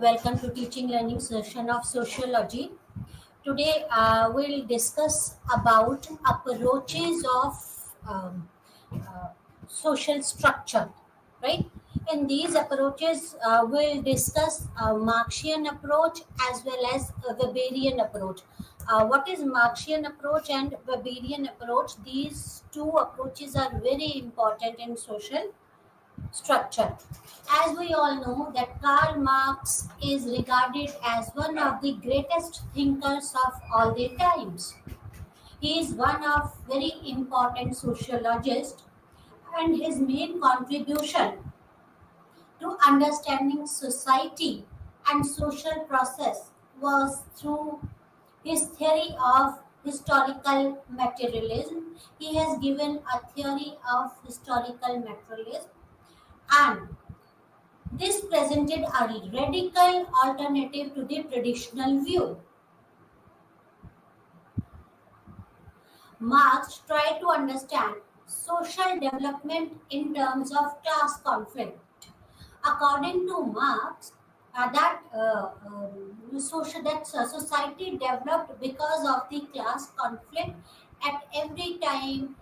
welcome to teaching learning session of sociology. Today we'll discuss about approaches of social structure, right? In these approaches, we'll discuss a Marxian approach as well as a Weberian approach. What is Marxian approach and Weberian approach? These two approaches are very important in social structure. As we all know that Karl Marx is regarded as one of the greatest thinkers of all the times. He is one of very important sociologist, and his main contribution to understanding society and social process was through his theory of historical materialism. He has given a theory of historical materialism, and this presented a radical alternative to the traditional view. Marx tried to understand social development in terms of class conflict. According to Marx, society developed because of the class conflict. At every time,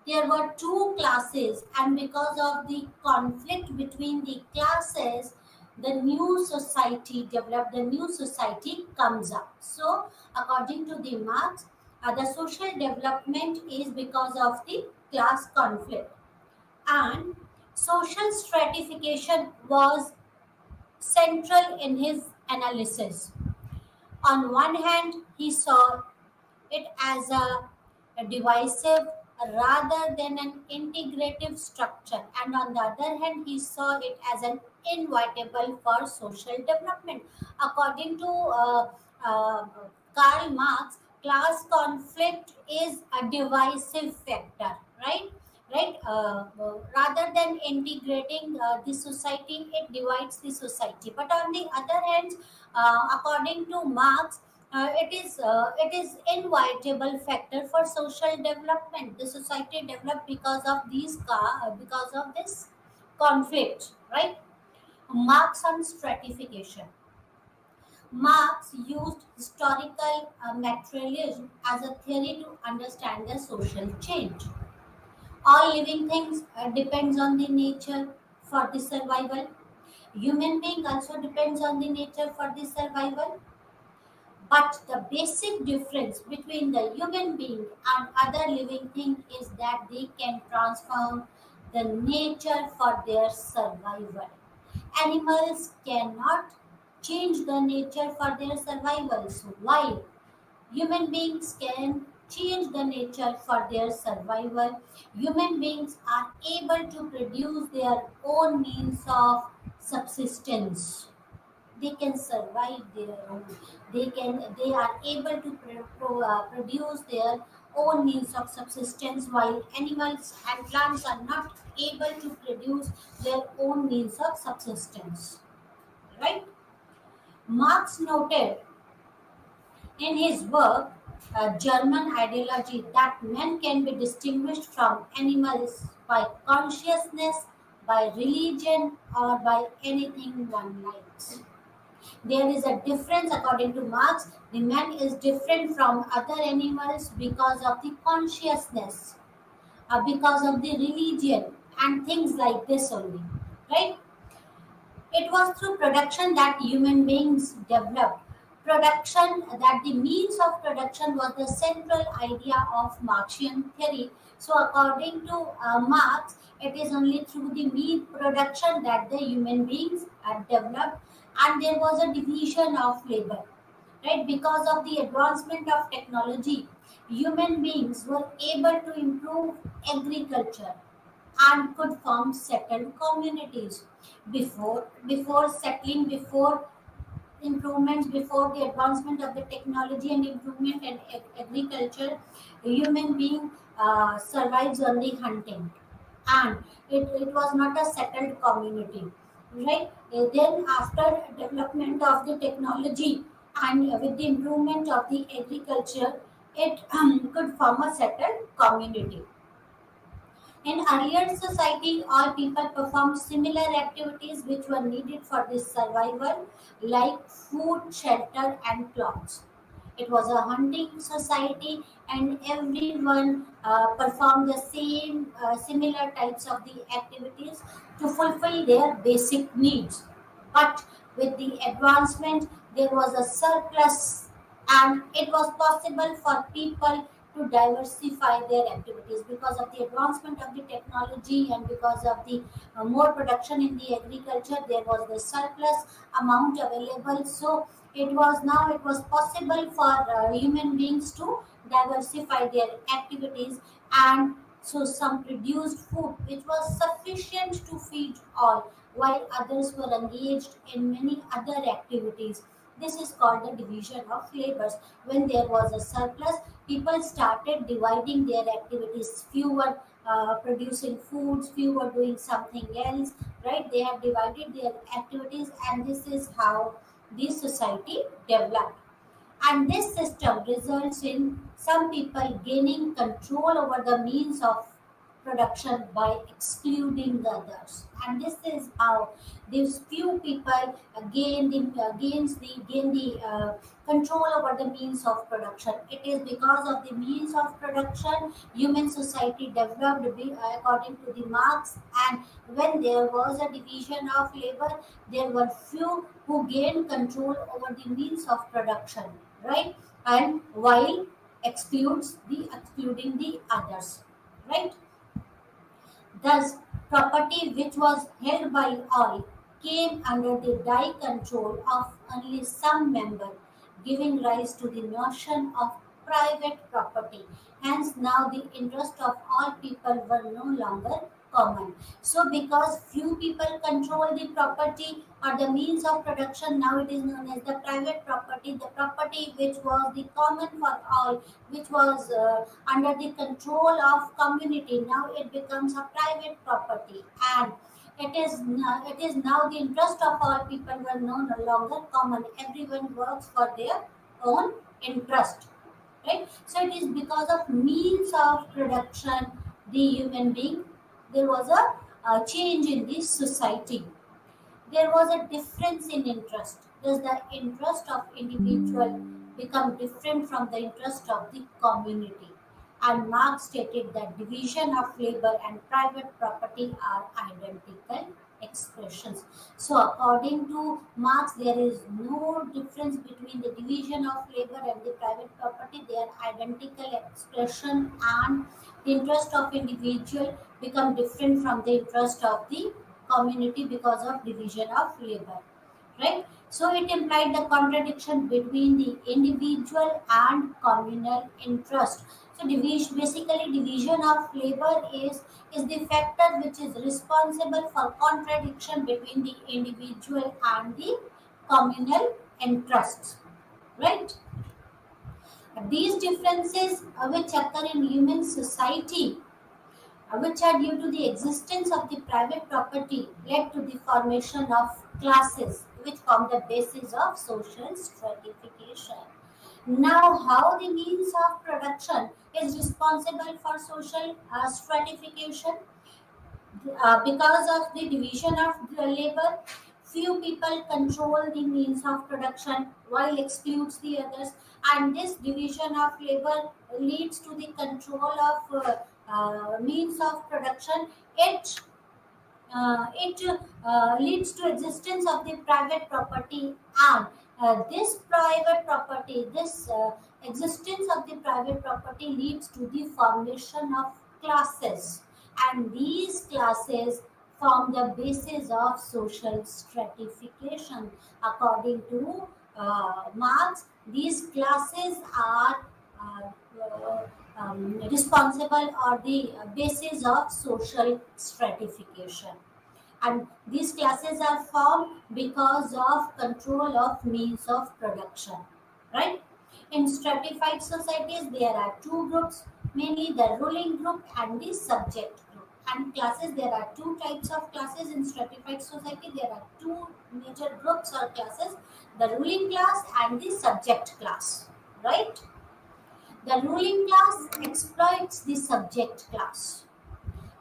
there were two classes, and because of the conflict between the classes, the new society developed, the new society comes up. So according to the Marx, the social development is because of the class conflict, and social stratification was central in his analysis. On one hand, he saw it as a divisive rather than an integrative structure, and on the other hand, he saw it as an inevitable for social development. According to uh, Karl Marx, class conflict is a divisive factor, right? Rather than integrating the society, it divides the society. But on the other hand, according to Marx, it is inevitable factor for social development. The society developed because of because of this conflict, right? Marx on stratification. Marx used historical materialism as a theory to understand the social change. All living things depends on the nature for the survival. Human being also depends on the nature for the survival. But the basic difference between the human being and other living thing is that they can transform the nature for their survival. Animals cannot change the nature for their survival. So while human beings can change the nature for their survival, human beings are able to produce their own means of subsistence. They can survive their own. They are able to produce their own means of subsistence, while animals and plants are not able to produce their own means of subsistence, right? Marx noted in his work German ideology that men can be distinguished from animals by consciousness, by religion, or by anything one likes. There is a difference according to Marx. The man is different from other animals because of the consciousness, because of the religion, and things like this only. Right? It was through production that human beings developed. Production, that the means of production was the central idea of Marxian theory. So, according to Marx, it is only through the meat production that the human beings are developed, and there was a division of labor. Right? Because of the advancement of technology, human beings were able to improve agriculture and could form settled communities. Before improvements, before the advancement of the technology and improvement in agriculture, a human being survives on the hunting, and it was not a settled community, right? Then after development of the technology and with the improvement of the agriculture, it could form a settled community. In earlier society, all people performed similar activities which were needed for their survival, like food, shelter, and clothes. It was a hunting society, and everyone performed the same similar types of the activities to fulfill their basic needs. But with the advancement, there was a surplus, and it was possible for people to diversify their activities because of the advancement of the technology and because of the more production in the agriculture. There was the surplus amount available, so it was possible for human beings to diversify their activities, and so some produced food which was sufficient to feed all, while others were engaged in many other activities. This is called the division of labors. When there was a surplus, people started dividing their activities. Few were producing foods, few were doing something else, right? They have divided their activities, and this is how the society developed. And this system results in some people gaining control over the means of production by excluding the others. And this is how these few people gain the control over the means of production. It is because of the means of production human society developed according to the Marx. And when there was a division of labor, there were few who gained control over the means of production, right? And while excluding the others, right? Thus, property which was held by all came under the direct control of only some member, giving rise to the notion of private property. Hence, now the interest of all people were no longer common. So, because few people control the property or the means of production, now it is known as the private property, the property which was the common for all, which was under the control of community. Now it becomes a private property, and it is now the interest of all people were no longer common. Everyone works for their own interest, right? So it is because of means of production, the human being, there was a change in the society. There was a difference in interest. Does the interest of individual become different from the interest of the community? And Marx stated that division of labor and private property are identical expressions. So according to Marx, there is no difference between the division of labor and the private property. They are identical expression, and the interest of individual become different from the interest of the community because of division of labor, right? So it implied the contradiction between the individual and communal interest. So basically division of labor is the factor which is responsible for contradiction between the individual and the communal interests, right? These differences which occur in human society, which are due to the existence of the private property, led to the formation of classes which form the basis of social stratification. Now, how the means of production is responsible for social stratification? Because of the division of the labor, few people control the means of production while excludes the others, and this division of labor leads to the control of means of production. It leads to existence of the private property, and this private property, this existence of the private property leads to the formation of classes, and these classes form the basis of social stratification. According to Marx, these classes are responsible or the basis of social stratification, and these classes are formed because of control of means of production, right? In stratified societies there are two groups, mainly the ruling group and the subject group. And classes, there are two types of classes in stratified society. There are two major groups or classes, the ruling class and the subject class, right? The ruling class exploits the subject class,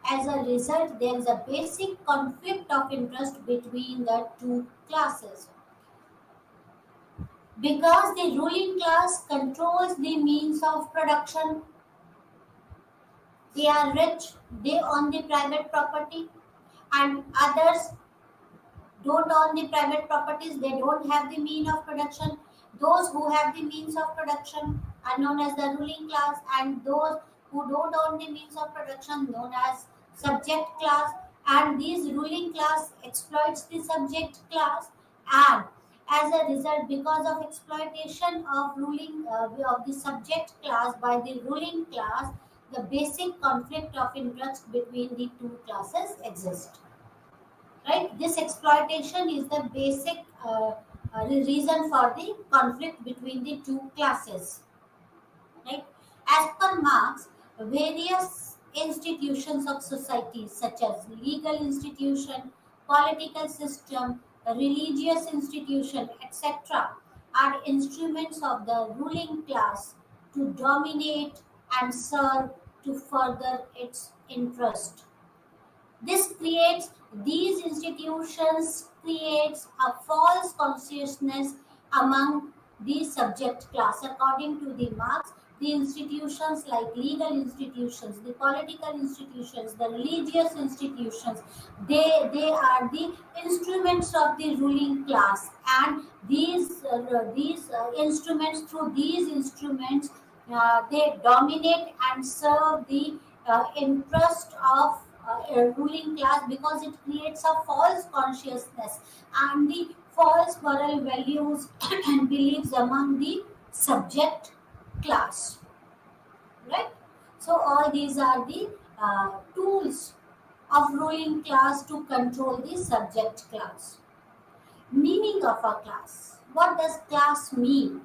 As a result, there is a basic conflict of interest between the two classes. Because the ruling class controls the means of production, they are rich, they own the private property, and others don't own the private properties, they don't have the mean of production. Those who have the means of production are known as the ruling class, and those who don't own the means of production known as subject class. And these ruling class exploits the subject class, and as a result, because of exploitation of ruling of the subject class by the ruling class, the basic conflict of interest between the two classes exists. Right, this exploitation is the basic reason for the conflict between the two classes. Right, as per Marx, various institutions of society such as legal institution, political system, religious institution, etc., are instruments of the ruling class to dominate and serve to further its interest. This creates these institutions creates a false consciousness among the subject class. According to the Marx, the institutions like legal institutions, the political institutions, the religious institutions, they are the instruments of the ruling class, and these instruments, through these instruments, they dominate and serve the interest of a ruling class, because it creates a false consciousness and the false moral values and beliefs among the subject class. Right? So all these are the tools of ruling class to control the subject class. Meaning of a class. What does class mean?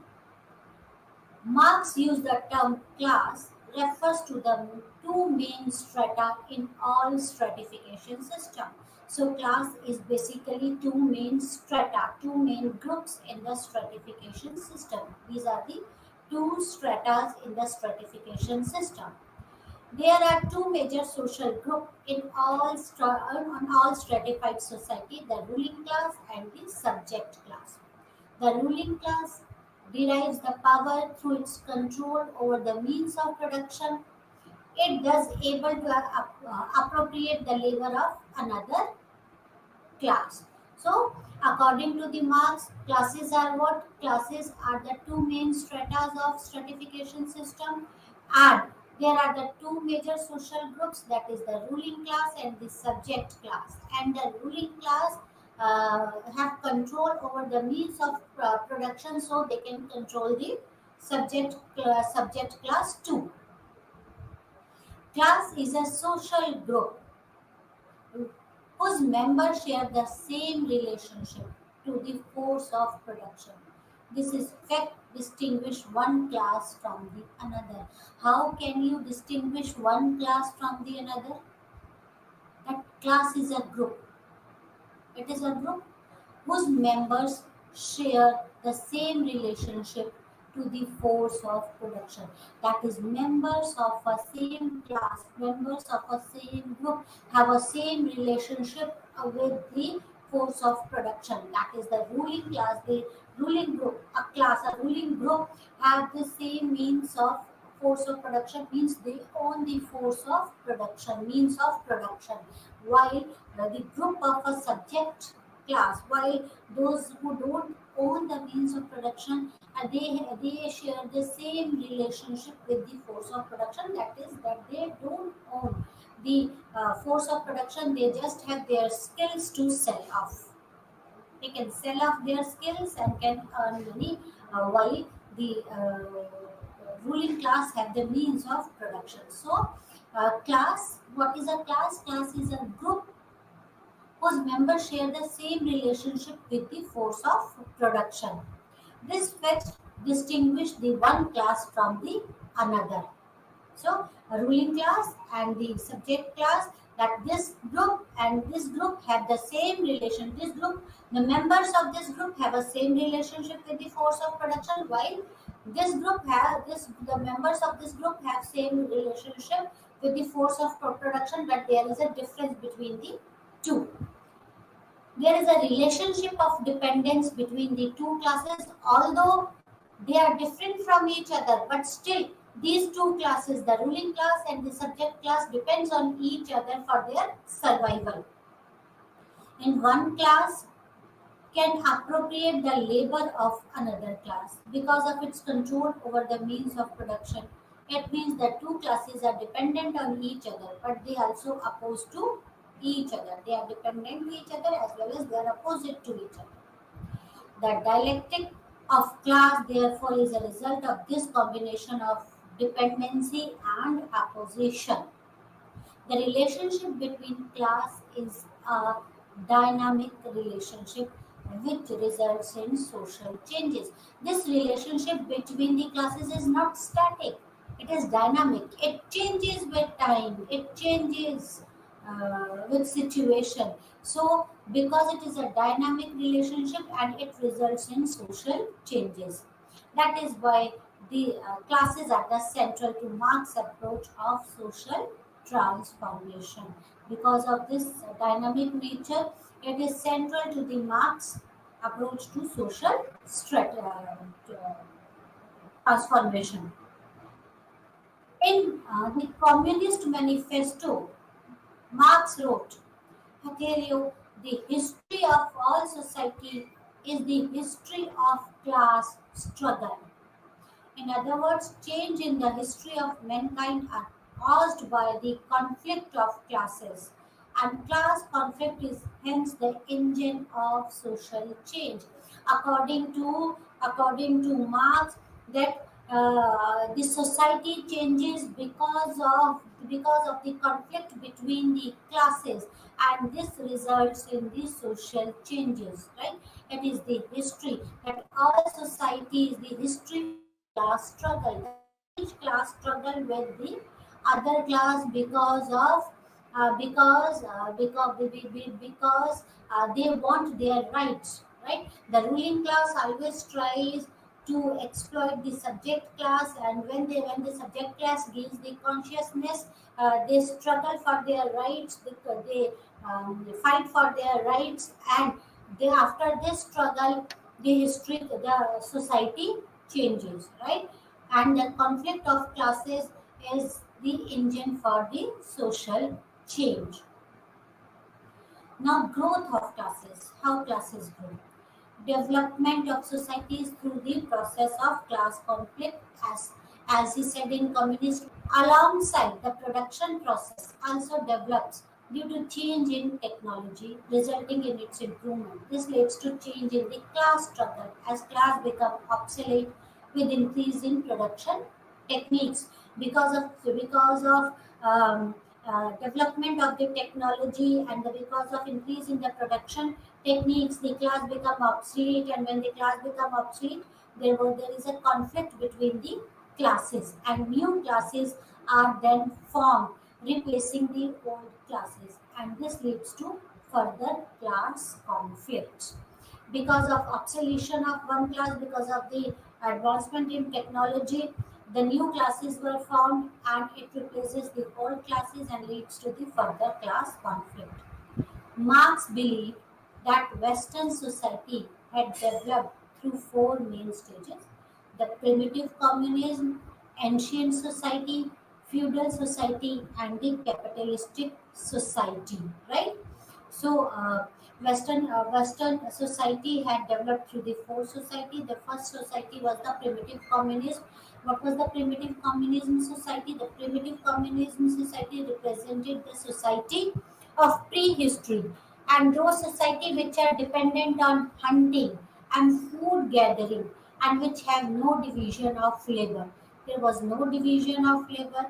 Marx used the term class refers to the two main strata in all stratification system. So class is basically two main strata, two main groups in the stratification system. These are the two stratas in the stratification system. There are two major social groups in on all stratified society: the ruling class and the subject class. The ruling class derives the power through its control over the means of production. It thus able to appropriate the labor of another class. So, according to the Marx, classes are what? Classes are the two main stratas of stratification system, and there are the two major social groups, that is the ruling class and the subject class. And the ruling class have control over the means of production, so they can control the subject class too. Class is a social group whose members share the same relationship to the force of production. This is fact distinguish one class from the another. How can you distinguish one class from the another? That class is a group. It is a group whose members share the same relationship to the force of production. That is, members of a same class, members of a same group have a same relationship with the force of production. That is the ruling class, the ruling group, a class, a ruling group have the same means of force of production, means they own the force of production, means of production, while the group of a subject class, while those who don't own the means of production, they share the same relationship with the force of production, that is that they don't own the force of production, they just have their skills to sell off. They can sell off their skills and can earn money, while the ruling class have the means of production. So class, what is a class? Class is a group whose members share the same relationship with the force of production. This fact distinguish the one class from the another. So, a ruling class and the subject class, that this group and this group have the same relation. This group, the members of this group have a same relationship with the force of production, while this group have this the members of this group have same relationship with the force of production, but there is a difference between the two. There is a relationship of dependence between the two classes, although they are different from each other, but still these two classes, the ruling class and the subject class, depends on each other for their survival. In one class can appropriate the labor of another class because of its control over the means of production. It means that two classes are dependent on each other, but they also opposed to each other. They are dependent to each other as well as they are opposite to each other. The dialectic of class, therefore, is a result of this combination of dependency and opposition. The relationship between class is a dynamic relationship which results in social changes. This relationship between the classes is not static, it is dynamic. It changes with time, it changes with situation. So, because it is a dynamic relationship and it results in social changes. That is why the classes are the central to Marx's approach of social transformation. Because of this dynamic nature, it is central to the Marx approach to social transformation. In the Communist Manifesto, Marx wrote, I tell you, the history of all society is the history of class struggle. In other words, change in the history of mankind are caused by the conflict of classes, and class conflict is hence the engine of social change. According to Marx, that the society changes because of the conflict between the classes, and this results in the social changes. Right? It is the history that all societies, the history of class struggle, that each class struggle with the other class because they want their rights, right? The ruling class always tries to exploit the subject class, and when the subject class gains the consciousness, they struggle for their rights, they fight for their rights, and after this struggle, the society changes, right? And the conflict of classes is the engine for the social change. Now, growth of classes, how classes grow. Development of societies through the process of class conflict, as he said in communist, alongside the production process also develops due to change in technology resulting in its improvement. This leads to change in the class struggle as class become obsolete with increase in production techniques because of development of the technology, and because of increase in the production techniques, the class become obsolete, and when the class become obsolete, there is a conflict between the classes, and new classes are then formed replacing the old classes, and this leads to further class conflicts. Because of obsolescence of one class, because of the advancement in technology, the new classes were found, and it replaces the old classes and leads to the further class conflict. Marx believed that Western society had developed through four main stages: the primitive communism, ancient society, feudal society, and the capitalistic society. Right? So, Western society had developed through the four society. The first society was the primitive communism. What was the primitive communism society? The primitive communism society represented the society of prehistory, and those society which are dependent on hunting and food gathering, and which have no division of labor. There was no division of labor,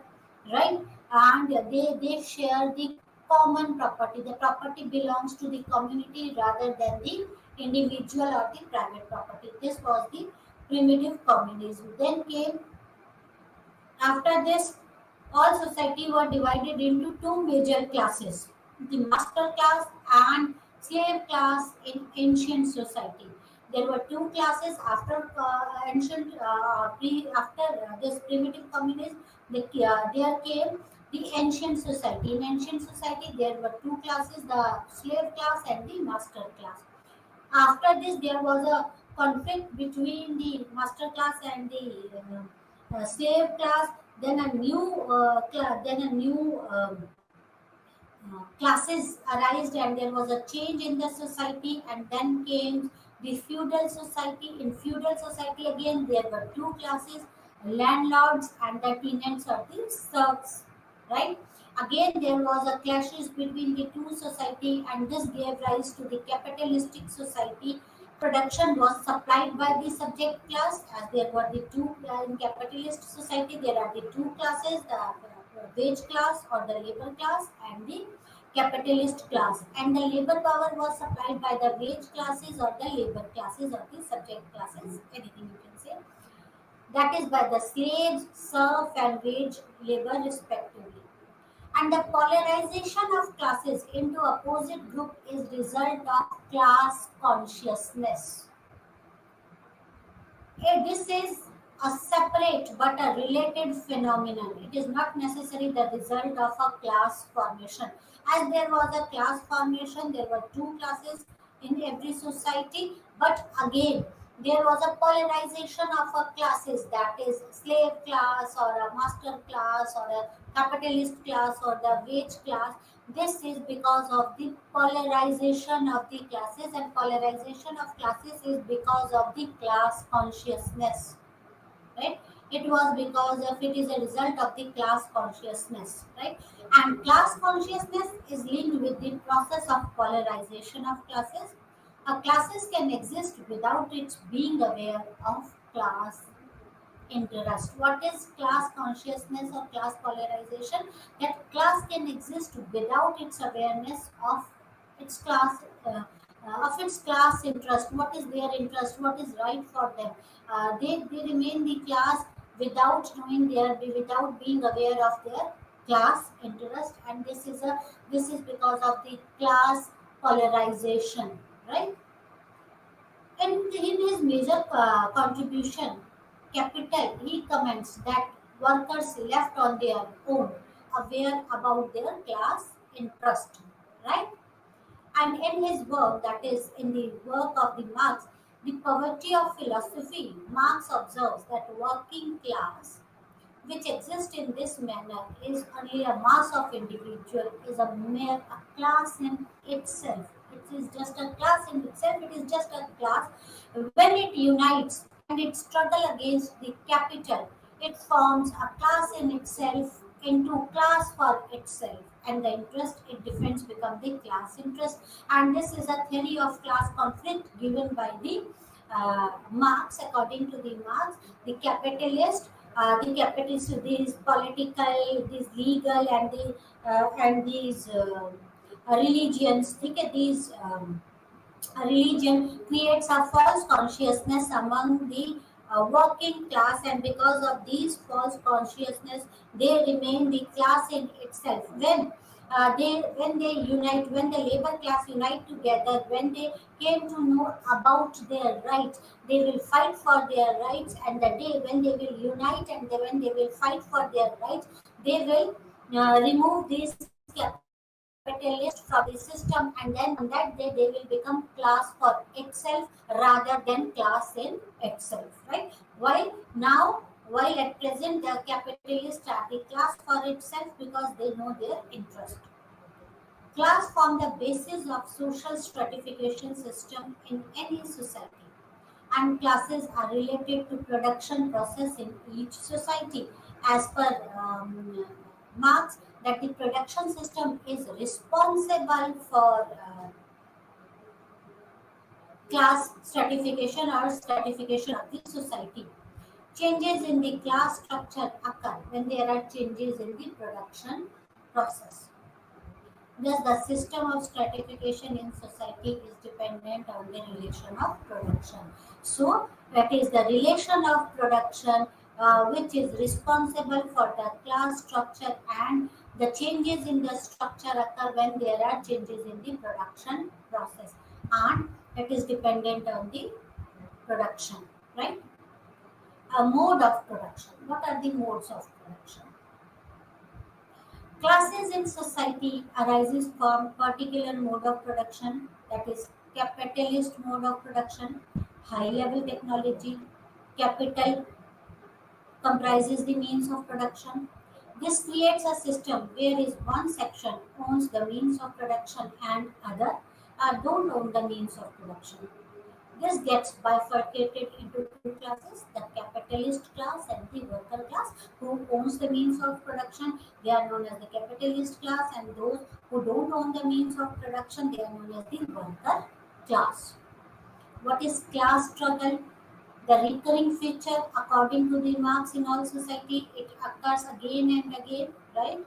right? And they share the common property. The property belongs to the community rather than the individual or the private property. This was the primitive communism. Then came, after this, all society were divided into two major classes: the master class and slave class in ancient society. There were two classes after ancient after this primitive communism. There came The ancient society. In ancient society, there were two classes: the slave class and the master class. After this, there was a conflict between the master class and the slave class. Then a new classes arose, and there was a change in the society. And then came the feudal society. In feudal society, again there were two classes: landlords and the tenants or the serfs, right? Again there was a clashes between the two society, and this gave rise to the capitalistic society. Production was supplied by the subject class, as there were the two in capitalist society. There are the two classes: the wage class or the labor class, and the capitalist class. And the labor power was supplied by the wage classes or the labor classes or the subject classes, anything you can say. That is by the slaves, serf, and wage labor respectively. And the polarization of classes into opposite group is result of class consciousness. This is a separate but a related phenomenon. It is not necessarily the result of a class formation. As there was a class formation, there were two classes in every society, but again, there was a polarization of a classes, that is slave class or a master class or a capitalist class or the wage class. This is because of the polarization of the classes, and polarization of classes is because of the class consciousness, right? It was because of it is a result of the class consciousness, right? And class consciousness is linked with the process of polarization of classes. A classes can exist without its being aware of class interest. What is class consciousness or class polarization? That class can exist without its awareness of its class, of its class interest. What is their interest? What is right for them? They remain the class without knowing without being aware of their class interest, and this is because of the class polarization, right? In his major contribution, Capital, he comments that workers left on their own, aware about their class interest, right? And in his work, that is in the work of the Marx, The Poverty of Philosophy, Marx observes that working class which exists in this manner is only a mass of individual, is a mere a class in itself. It is just a class in itself. It is just a class. When it unites and it struggle against the capital, it forms a class in itself into class for itself, and the interest it defends become the class interest. And this is a theory of class conflict given by the Marx. According to the Marx, the capitalist, these political, these legal, and these religions. Think of these. A religion creates a false consciousness among the working class, and because of these false consciousness, they remain the class in itself. When they unite, when the labor class unite together, when they came to know about their rights, they will fight for their rights. And the day when they will unite and when they will fight for their rights, they will remove these capitalists from the system, and then on that day they will become class for itself rather than class in itself, right? While at present the capitalists are the class for itself because they know their interest. Class form the basis of social stratification system in any society, and classes are related to production process in each society. As per Marx, that the production system is responsible for class stratification or stratification of the society. Changes in the class structure occur when there are changes in the production process. Thus, the system of stratification in society is dependent on the relation of production. So, that is the relation of production which is responsible for the class structure, and the changes in the structure occur when there are changes in the production process, and it is dependent on the production, right? A mode of production. What are the modes of production? Classes in society arises from particular mode of production, that is capitalist mode of production, high level technology, capital comprises the means of production. This creates a system where is one section owns the means of production and other don't own the means of production. This gets bifurcated into two classes, the capitalist class and the worker class. Who owns the means of production, they are known as the capitalist class, and those who don't own the means of production, they are known as the worker class. What is class struggle? The recurring feature, according to the Marx in all society, it occurs again and again, right?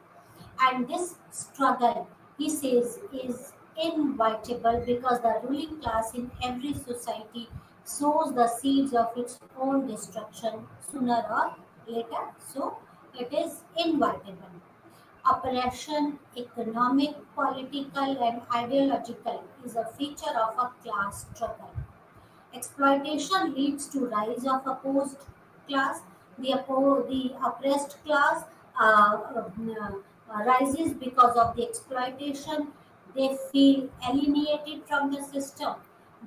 And this struggle, he says, is inevitable because the ruling class in every society sows the seeds of its own destruction sooner or later. So it is inevitable. Oppression, economic, political, and ideological, is a feature of a class struggle. Exploitation leads to rise of opposed class. The oppressed class rises because of the exploitation. They feel alienated from the system.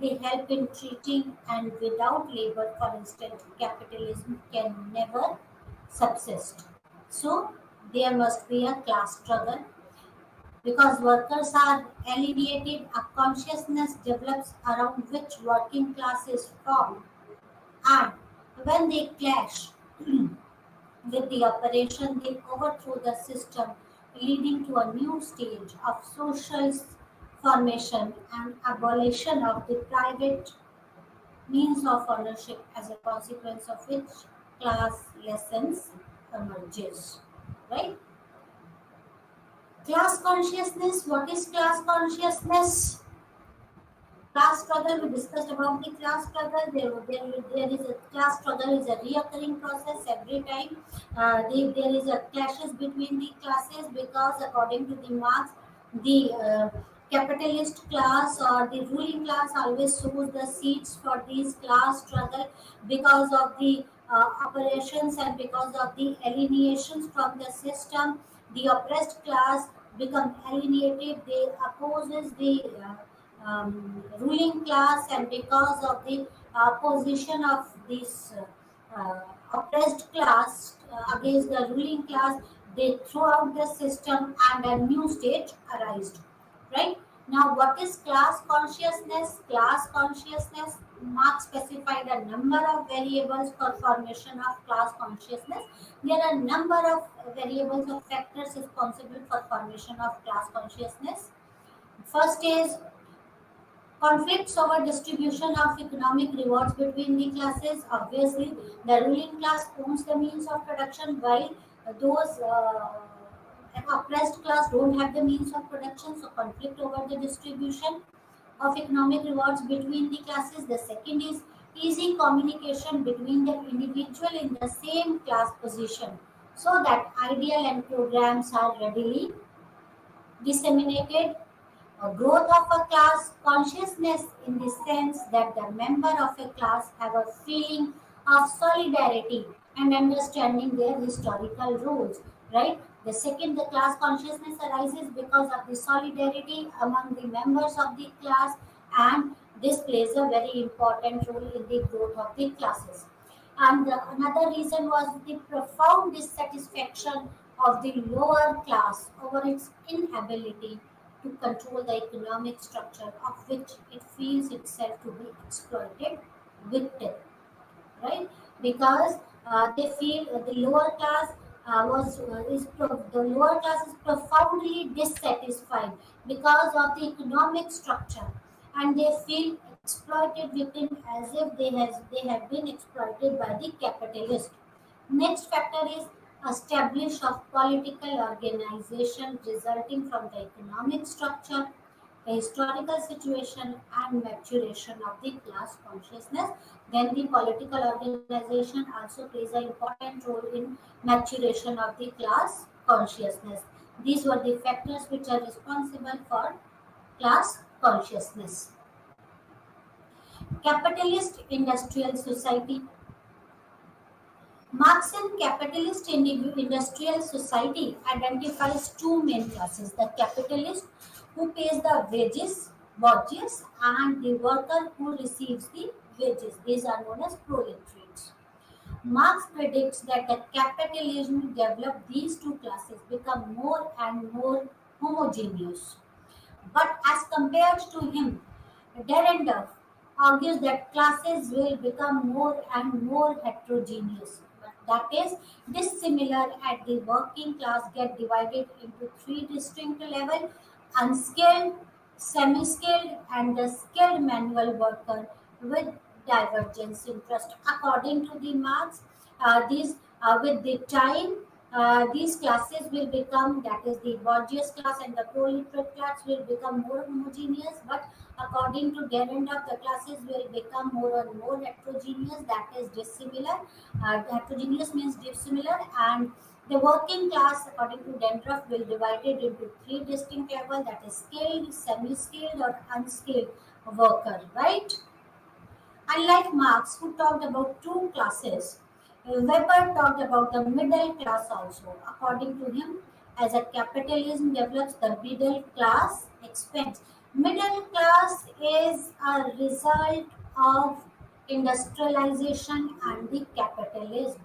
They help in treating, and without labor, for instance, capitalism can never subsist. So there must be a class struggle. Because workers are alienated, a consciousness develops around which working class is formed, and when they clash with the operation, they overthrow the system, leading to a new stage of social formation and abolition of the private means of ownership, as a consequence of which class lessons emerges. Right? Class consciousness. What is class consciousness? Class struggle, we discussed about the class struggle. There is a class struggle is a reoccurring process every time. There is a clashes between the classes because according to the Marx, the capitalist class or the ruling class always sows the seeds for these class struggle because of the operations and because of the alienations from the system. The oppressed class become alienated. They opposes the ruling class, and because of the position of this oppressed class against the ruling class, they throw out the system and a new stage arised. Right? Now, what is class consciousness? Class consciousness, Marx specified a number of variables for formation of class consciousness. There are a number of variables or factors responsible for formation of class consciousness. First is conflicts over distribution of economic rewards between the classes. Obviously, the ruling class owns the means of production, while those oppressed class don't have the means of production. So, conflict over the distribution of economic rewards between the classes. The second is easy communication between the individual in the same class position, so that ideal and programs are readily disseminated. A growth of a class consciousness in the sense that the member of a class have a feeling of solidarity and understanding their historical roles. Right? The second, the class consciousness arises because of the solidarity among the members of the class, and this plays a very important role in the growth of the classes. And another reason was the profound dissatisfaction of the lower class over its inability to control the economic structure of which it feels itself to be exploited victim. Right? Because they feel the lower class the lower class is profoundly dissatisfied because of the economic structure, and they feel exploited within as if they have been exploited by the capitalist. Next factor is establish of political organization resulting from the economic structure, the historical situation, and maturation of the class consciousness. Then the political organization also plays an important role in maturation of the class consciousness. These were the factors which are responsible for class consciousness. Capitalist industrial society. Marxian capitalist industrial society identifies two main classes: the capitalist who pays the wages, and the worker who receives the wages. These are known as proletariats. Marx predicts that the capitalism developed these two classes become more and more homogeneous. But as compared to him, Derrida argues that classes will become more and more heterogeneous. That is, dissimilar at the working class get divided into three distinct levels: unskilled, semi-skilled, and the skilled manual worker with divergence interest. According to the Marx, these with the time these classes will become, that is the bourgeois class and the proletariat class will become more homogeneous, but according to Derrida, the classes will become more and more heterogeneous, that is dissimilar. Heterogeneous means dissimilar, and the working class, according to Dendroff, will divide it into three distinct levels, that is skilled, semi-skilled, or unskilled worker, right? Unlike Marx, who talked about two classes, Weber talked about the middle class also. According to him, as a capitalism develops, the middle class expands. Middle class is a result of industrialization and the capitalism,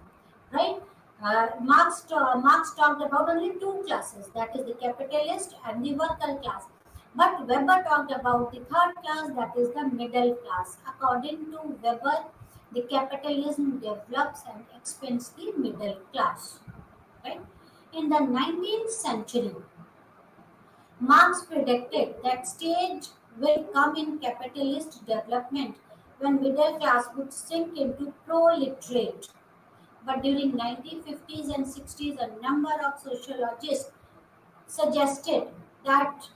right? Marx talked about only two classes, that is the capitalist and the worker class. But Weber talked about the third class, that is the middle class. According to Weber, the capitalism develops and expands the middle class. Right? In the 19th century, Marx predicted that stage will come in capitalist development when middle class would sink into proletariat. But during 1950s and 60s, a number of sociologists suggested that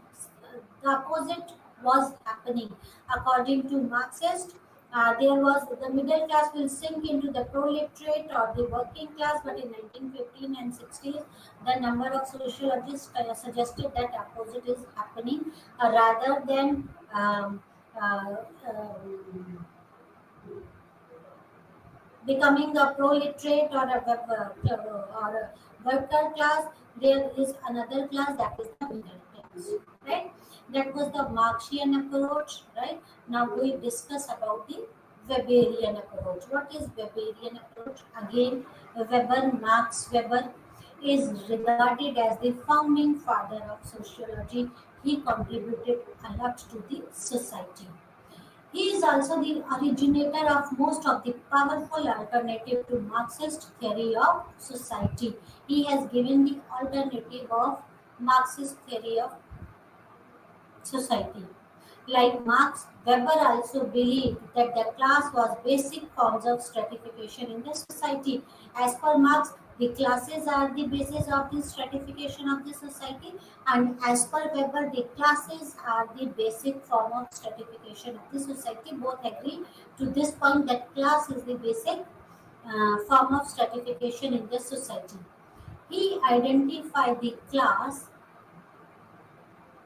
the opposite was happening. According to Marxists, there was the middle class will sink into the proletariat or the working class, but in 1915 and 60s, the number of sociologists suggested that opposite is happening, rather than uh, um, becoming a proletariat or a worker class. There is another class, that is the middle class, right? That was the Marxian approach, right? Now we discuss about the Weberian approach. What is Weberian approach? Again, Weber is regarded as the founding father of sociology. He contributed a lot to the society. He is also the originator of most of the powerful alternative to Marxist theory of society. He has given the alternative of Marxist theory of society. Like Marx, Weber also believed that the class was basic forms of stratification in the society. As per Marx, the classes are the basis of the stratification of the society, and as per Weber, the classes are the basic form of stratification of the society. Both agree to this point that class is the basic form of stratification in the society. He identified the class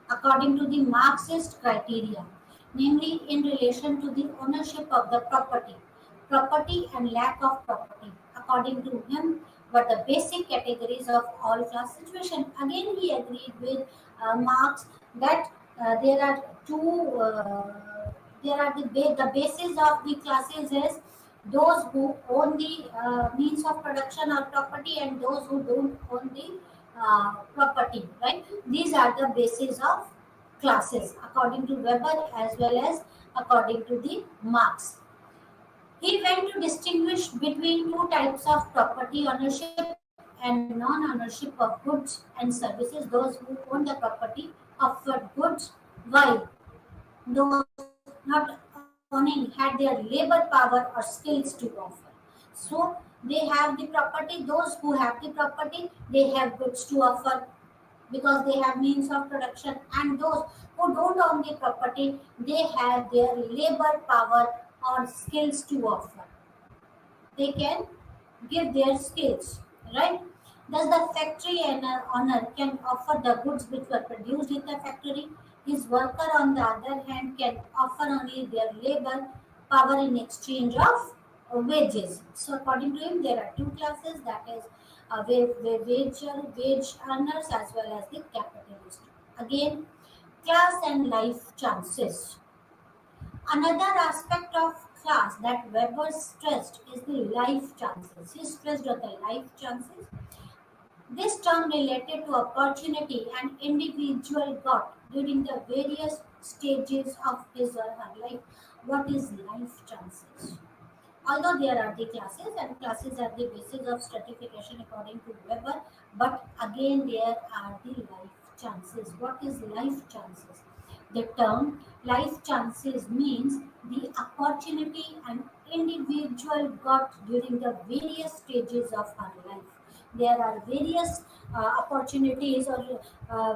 according to the Marxist criteria, namely in relation to the ownership of the property and lack of property. According to him, were the basic categories of all class situation. Again, he agreed with Marx that there are two. There are the basis of the classes is those who own the means of production or property and those who don't own the property, right? These are the basis of classes according to Weber as well as according to the Marx. He went to distinguish between two types of property: ownership and non-ownership of goods and services. Those who own the property offered goods, while those not owning had their labor power or skills to offer. So they have the property, those who have the property, they have goods to offer because they have means of production, and those who don't own the property, they have their labor power or skills to offer. They can give their skills, right? Thus, the factory owner can offer the goods which were produced in the factory. His worker, on the other hand, can offer only their labor power in exchange of wages. So according to him, there are two classes, that is wage earners as well as the capitalist. Again, class and life chances. Another aspect of class that Weber stressed is the life chances. He stressed on the life chances. This term related to opportunity an individual got during the various stages of his or her life. What is life chances? Although there are the classes and classes are the basis of stratification according to Weber, but again there are the life chances. What is life chances? The term life chances means the opportunity an individual got during the various stages of her life. There are various opportunities or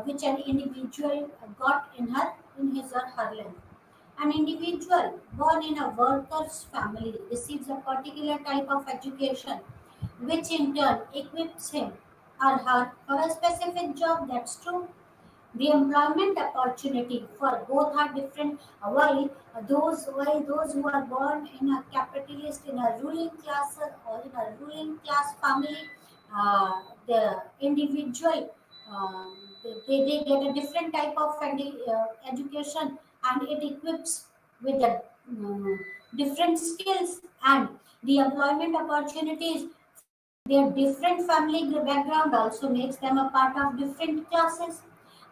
which an individual got in his or her life. An individual born in a worker's family receives a particular type of education, which in turn equips him or her for a specific job. That's true. The employment opportunity for both are different. While those who are born in a capitalist, in a ruling class or in a ruling class family, the individual they get a different type of education, and it equips with the different skills, and the employment opportunities for their different family background also makes them a part of different classes.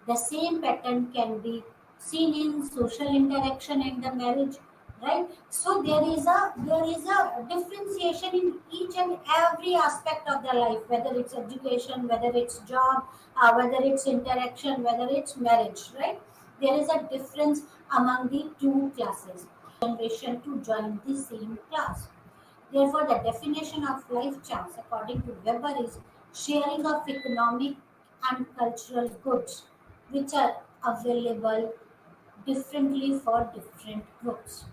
The same pattern can be seen in social interaction and the marriage, right? So there is a differentiation in each and every aspect of their life, whether it's education, whether it's job, whether it's interaction, whether it's marriage, right? There is a difference among the two classes. Generation to join the same class. Therefore, the definition of life chance, according to Weber, is sharing of economic and cultural goods which are available differently for different groups.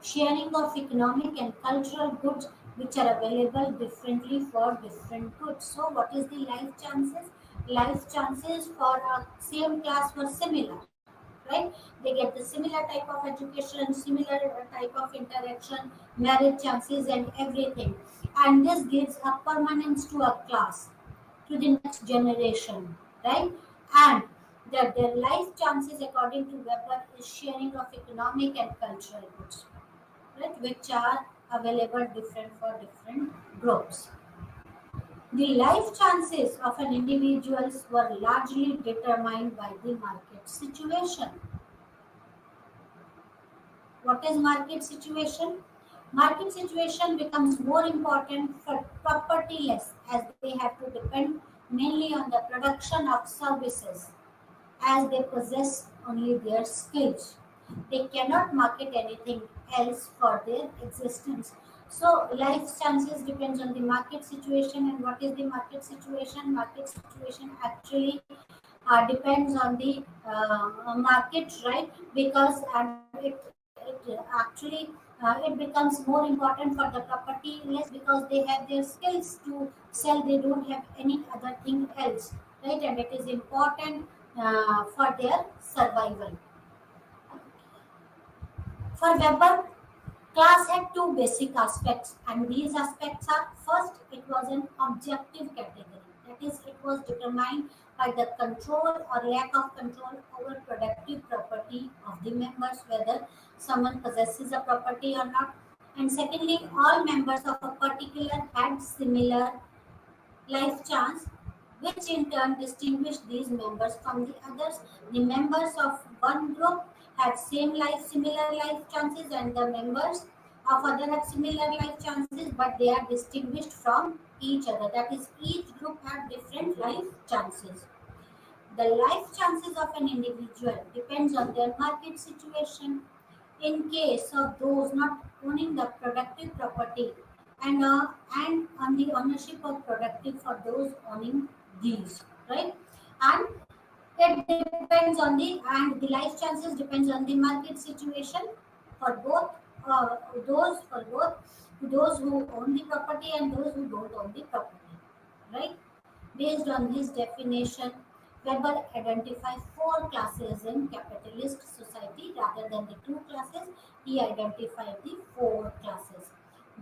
Sharing of economic and cultural goods which are available differently for different goods. So, what is the life chances? Life chances for a same class were similar, right? They get the similar type of education, similar type of interaction, marriage chances, and everything. And this gives a permanence to a class, to the next generation, right? And the life chances, according to Weber, is sharing of economic and cultural goods, right, which are available different for different groups. The life chances of an individual were largely determined by the market situation. What is market situation? Market situation becomes more important for propertyless as they have to depend mainly on the production of services as they possess only their skills. They cannot market anything else for their existence. So life chances depends on the market situation. And what is the market situation? Market situation actually depends on the market, right? Because and it actually it becomes more important for the property less because they have their skills to sell. They don't have any other thing else, right? And it is important for their survival. For Weber, class had two basic aspects, and these aspects are: first, it was an objective category, that is, it was determined by the control or lack of control over productive property of the members, whether someone possesses a property or not. And secondly, all members of a particular had similar life chance, which in turn distinguish these members from the others. The members of one group have similar life chances, and the members of other have similar life chances, but they are distinguished from each other. That is, each group have different life chances. The life chances of an individual depends on their market situation. In case of those not owning the productive property, and on the ownership of productive for those owning these, right? And it depends on the life chances depends on the market situation for both those who own the property and those who don't own the property, right? Based on this definition, Weber identified four classes in capitalist society rather than the two classes. He identified the four classes.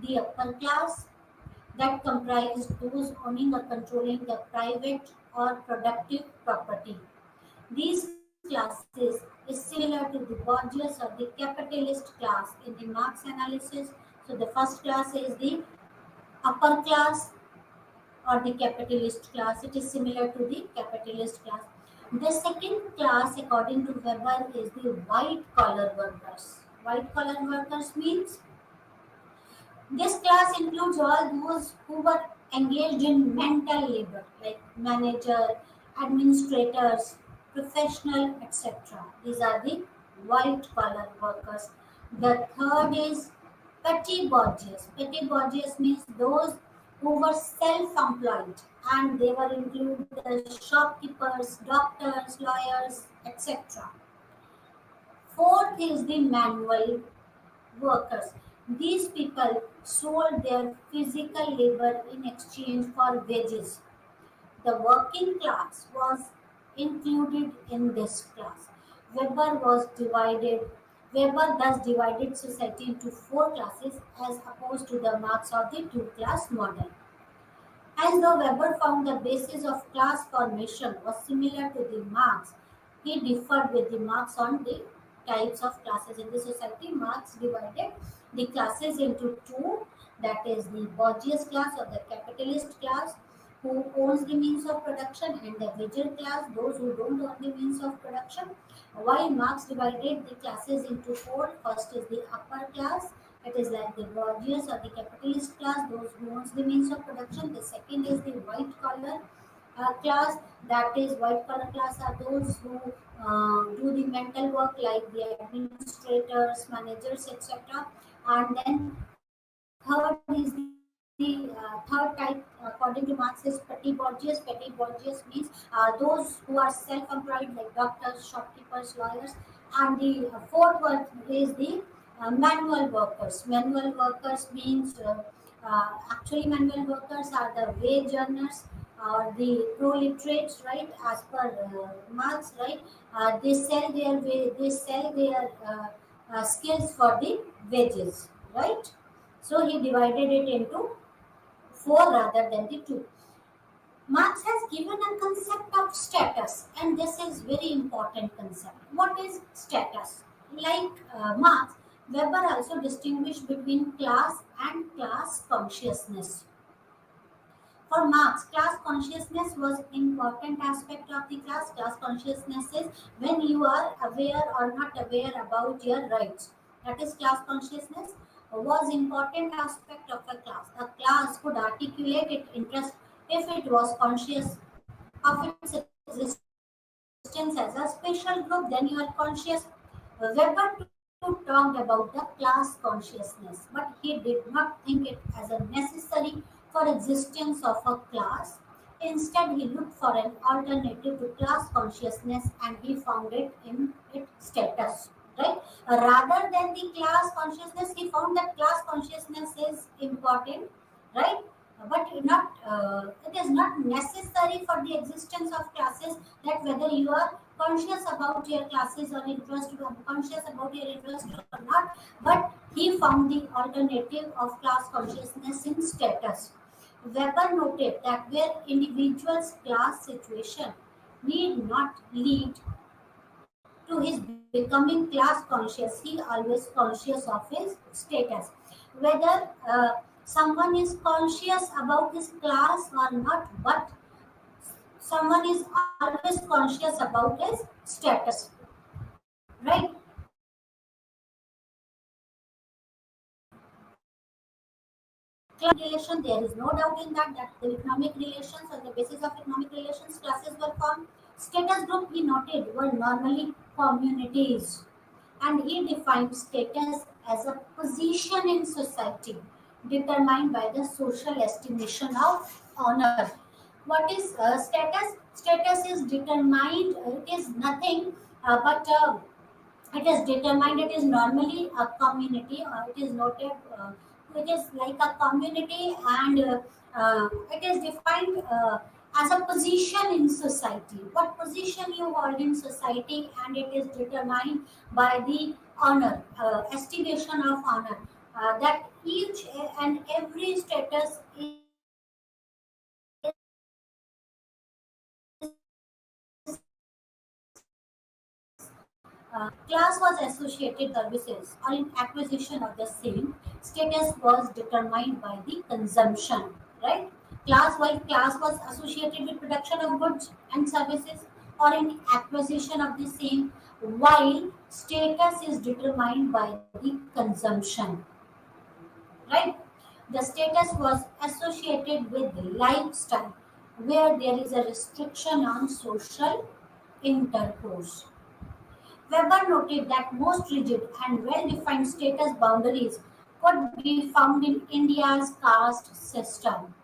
The upper class, that comprised those owning or controlling the private or productive property. These classes is similar to the bourgeois or the capitalist class in the Marx analysis. So the first class is the upper class or the capitalist class. It is similar to the capitalist class. The second class, according to Weber, is the white collar workers. White collar workers means this class includes all those who were engaged in mental labor, like manager, administrators, professional, etc. These are the white collar workers. The third is petty bourgeois. Petty bourgeois means those who were self-employed, and they were included the shopkeepers, doctors, lawyers, etc. Fourth is the manual workers. These people sold their physical labor in exchange for wages. The working class was included in this class. Weber was divided. Weber thus divided society into four classes as opposed to the Marx or the two-class model. As though Weber found the basis of class formation was similar to the Marx, he differed with the Marx on the types of classes in the society. Marx divided the classes into two, that is the bourgeois class or the capitalist class who owns the means of production, and the leisure class, those who don't own the means of production. While Marx divided the classes into four, first is the upper class, it is like the bourgeois or the capitalist class, those who owns the means of production. The second is the white collar class, that is white collar class are those who do the mental work like the administrators, managers, etc. And then third is the third type, according to Marx, is petty bourgeois. Petty bourgeois means those who are self-employed, like doctors, shopkeepers, lawyers. And the fourth one is the manual workers. Manual workers means actually manual workers are the wage earners or the proletariats, right? As per Marx, right? They sell their skills for the wages, right? So he divided it into four rather than the two. Marx has given a concept of status, and this is very important concept. What is status? Like Marx, Weber also distinguished between class and class consciousness. For Marx, class consciousness was important aspect of the class. Class consciousness is when you are aware or not aware about your rights. That is class consciousness was important aspect of a class. A class could articulate its interest if it was conscious of its existence as a special group. Then you are conscious. Weber too talked about the class consciousness, but he did not think it as a necessary for existence of a class. Instead, he looked for an alternative to class consciousness, and he found it in its status. Right? Rather than the class consciousness, he found that class consciousness is important, right? But not it is not necessary for the existence of classes, that whether you are conscious about your classes or interest, you are conscious about your interest or not. But he found the alternative of class consciousness in status. Weber noted that where individual's class situation need not lead to his becoming class conscious, he always conscious of his status. Whether someone is conscious about his class or not, but someone is always conscious about his status, right? Relation, there is no doubt in that the economic relations, on the basis of economic relations, classes were formed. Status group, he noted, were normally communities, and he defined status as a position in society determined by the social estimation of honor. What is status? Status is determined, it is nothing but it is determined, it is normally a community, it is noted, it is like a community, and it is defined as a position in society. What position you hold in society, and it is determined by the honor, estimation of honor. That each and every status is class was associated services or in acquisition of the same. Status was determined by the consumption, right? Class was associated with production of goods and services or in acquisition of the same, while status is determined by the consumption, right? The status was associated with the lifestyle where there is a restriction on social intercourse. Weber noted that most rigid and well-defined status boundaries could be found in India's caste system.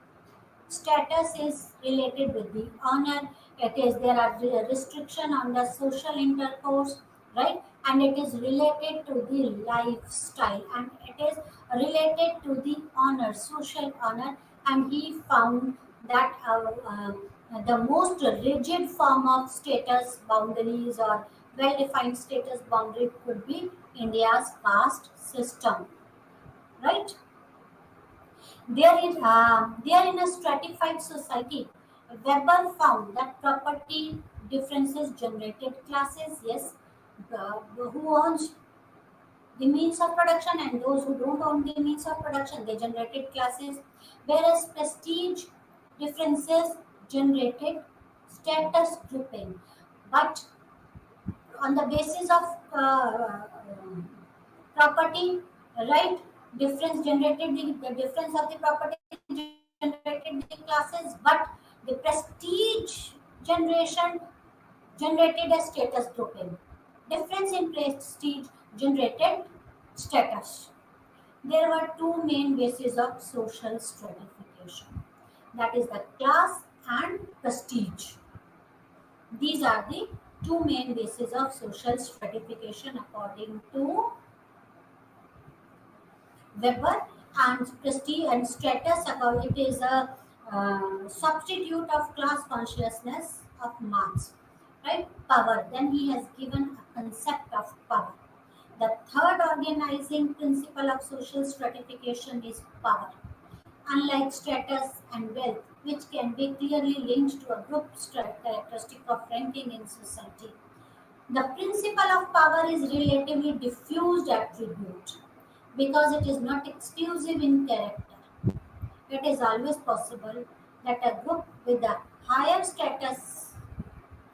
Status is related with the honor. It is there are restriction on the social intercourse, right? And it is related to the lifestyle, and it is related to the honor, social honor. And he found that the most rigid form of status boundaries or well-defined status boundary could be India's caste system, right? There in a stratified society, Weber found that property differences generated classes, yes, who owns the means of production and those who don't own the means of production, they generated classes, whereas prestige differences generated status grouping. But on the basis of property, right? Difference generated the difference of the property generated the classes, but the prestige generation generated a status grouping. Difference in prestige generated status. There were two main bases of social stratification, that is the class and prestige. These are the two main bases of social stratification according to Weber. And prestige and status, about it is a substitute of class consciousness of Marx, right? Power. Then he has given a concept of power. The third organizing principle of social stratification is power. Unlike status and wealth, which can be clearly linked to a group characteristic of ranking in society, the principle of power is relatively diffused attribute because it is not exclusive in character. It is always possible that a group with a higher status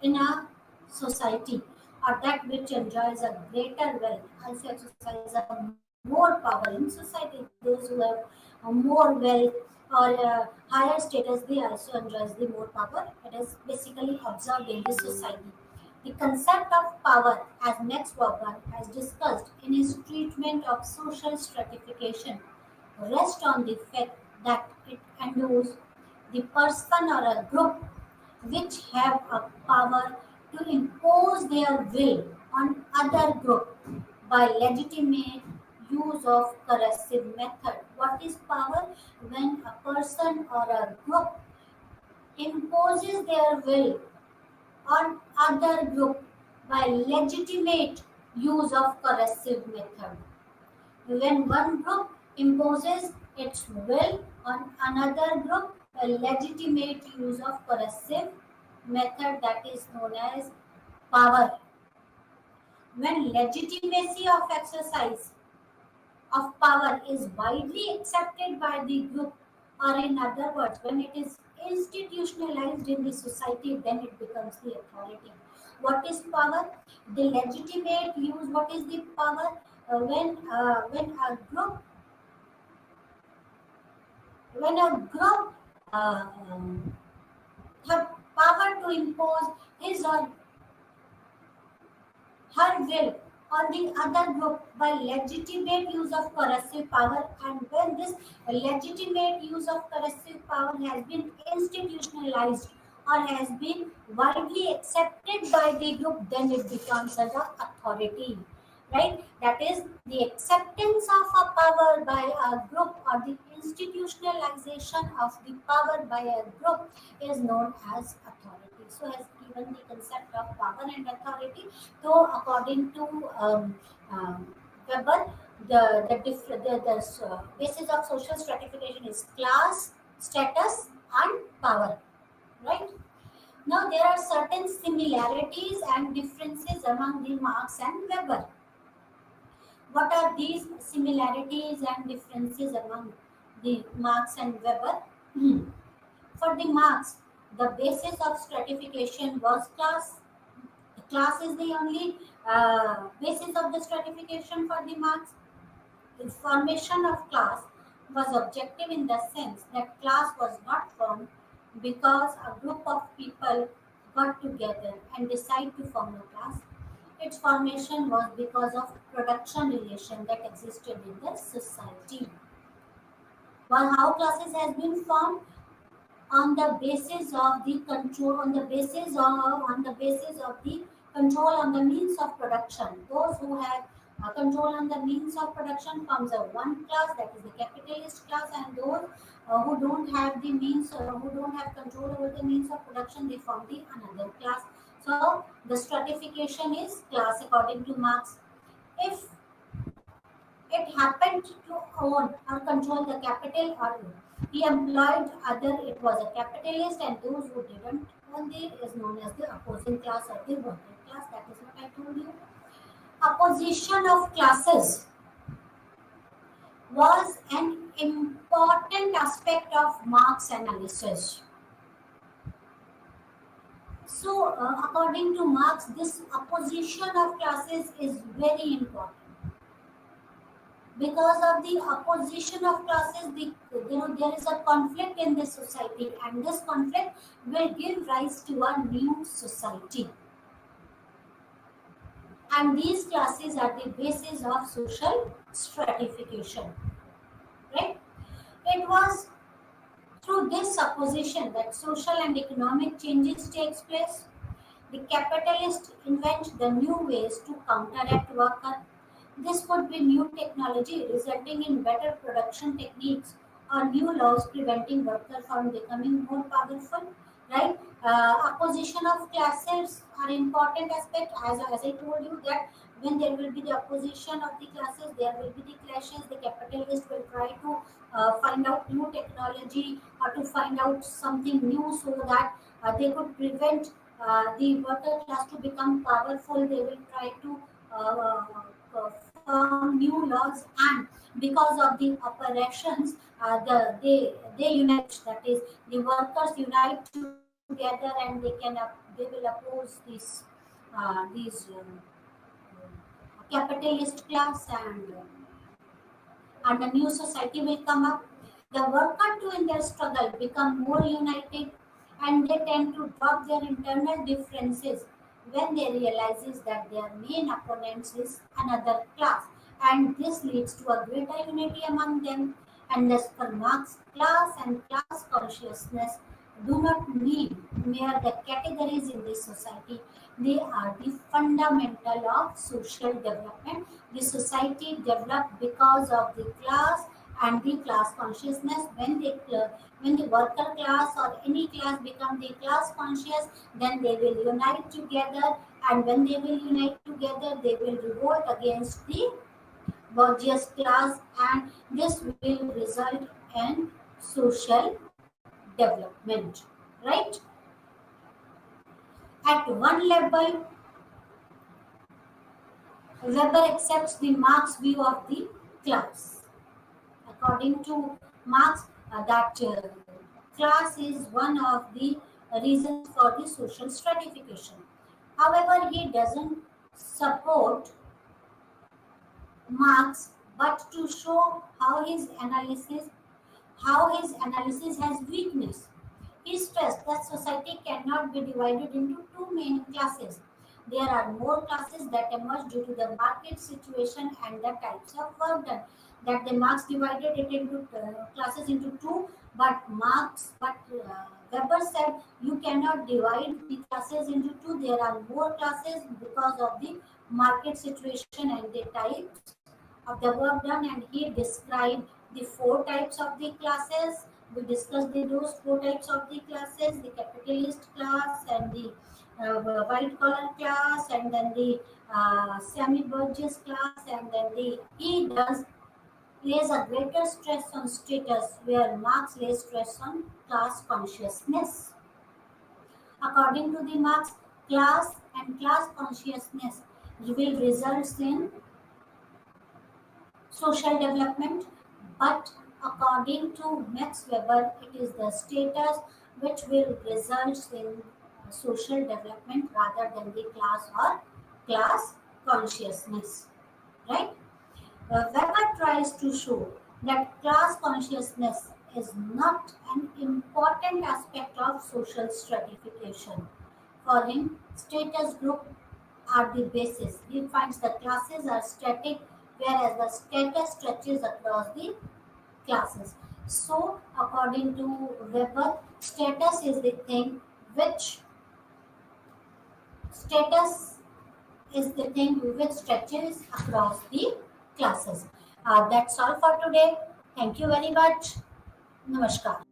in a society or that which enjoys a greater wealth also exercise a more power in society. Those who have more wealth or higher status, they also enjoys the more power. It is basically observed in the society. The concept of power, as Max Weber has discussed in his treatment of social stratification, rests on the fact that it endows the person or a group which have a power to impose their will on other group by legitimate use of coercive method. What is power? When a person or a group imposes their will on other group by legitimate use of coercive method. When one group imposes its will on another group by legitimate use of coercive method, that is known as power. When legitimacy of exercise of power is widely accepted by the group, or in other words, when it is institutionalized in the society, then it becomes the authority. What is power? The legitimate use. What is the power? When a group have power to impose his or her will on the other group by legitimate use of coercive power, and when this legitimate use of coercive power has been institutionalized or has been widely accepted by the group, then it becomes as an authority. right? That is the acceptance of a power by a group or the institutionalization of the power by a group is known as authority. So, has given the concept of power and authority. So, according to Weber, the basis of social stratification is class, status, and power, right? Now, there are certain similarities and differences among the Marx and Weber. What are these similarities and differences among the Marx and Weber? For the Marx, the basis of stratification was class. The class is the only basis of the stratification for the Marx. The formation of class was objective in the sense that class was not formed because a group of people got together and decided to form a class. Its formation was because of production relation that existed in the society. While how classes has been formed on the basis of the control, on the basis of the control on the means of production. Those who have control on the means of production forms a one class, that is the capitalist class, and those who don't have the means, who don't have control over the means of production, they form the another class. So the stratification is class according to Marx. If it happened to own or control the capital, or he employed other, it was a capitalist, and those who didn't own it is known as the opposing class or the working class. That is what I told you. Opposition of classes was an important aspect of Marx analysis. So, according to Marx, this opposition of classes is very important. Because of the opposition of classes, there is a conflict in the society, and this conflict will give rise to a new society. And these classes are the basis of social stratification, right? It was through this opposition that social and economic changes takes place. The capitalists invent the new ways to counteract worker. This could be new technology resulting in better production techniques or new laws preventing workers from becoming more powerful. Right? Opposition of classes are important aspect. As I told you that when there will be the opposition of the classes, there will be the clashes. The capitalists will try to find out new technology or to find out something new so that they could prevent the worker class to become powerful. They will try to form new laws, and because of the operations, they unite. That is, the workers unite together, and they will oppose these capitalist class, and a new society will come up. The worker too in their struggle become more united, and they tend to drop their internal differences when they realizes that their main opponents is another class, and this leads to a greater unity among them. And as per Marx, class and class consciousness do not mean mere the categories in this society. They are the fundamental of social development. The society developed because of the class and the class consciousness. When the worker class or any class become the class conscious, then they will unite together, and when they will unite together, they will revolt against the bourgeois class, and this will result in social development, right? At one level, Weber accepts the Marx view of the class. According to Marx, that class is one of the reasons for the social stratification. However, he doesn't support Marx, but to show how his analysis has weakness. He stressed that society cannot be divided into two main classes. There are more classes that emerge due to the market situation and the types of work done. That the Marx divided it into classes into two, but Weber said you cannot divide the classes into two. There are more classes because of the market situation and the types of the work done, and he described the four types of the classes. We discussed those four types of the classes: the capitalist class, and the white collar class, and then the semi burgess class, and then the he does lays a greater stress on status, where Marx lays stress on class consciousness. According to the Marx, class and class consciousness will result in social development, but according to Max Weber, it is the status which will result in social development rather than the class or class consciousness. Right? Weber tries to show that class consciousness is not an important aspect of social stratification. For him, status group are the basis. He finds the classes are static, whereas the status stretches across the classes. So, according to Weber, status is the thing which status is the thing which stretches across the classes. That's all for today. Thank you very much. Namaskar.